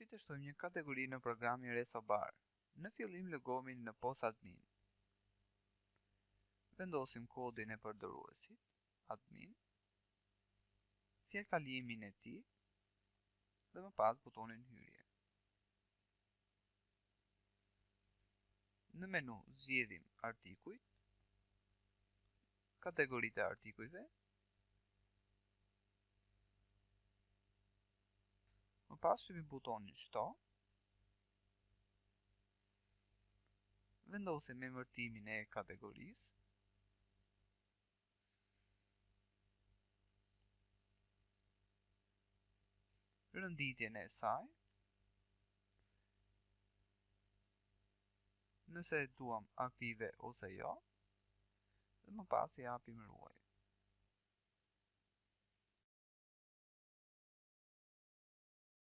Si të shtojmë një kategori në programin Resobar? Në fillim logohemi në POS Admin. Vendosim kodin e përdoruesit, admin, fjalkalimin e tij dhe më pas butonin hyrje. Në menu zgjedhim artikujt, kategoritë e artikujve, më pas shtypim butonin shto, vendosim emërtimin e kategorisë, rënditjen e saj, nëse duam aktive ose jo, dhe më pas i japim ruaj.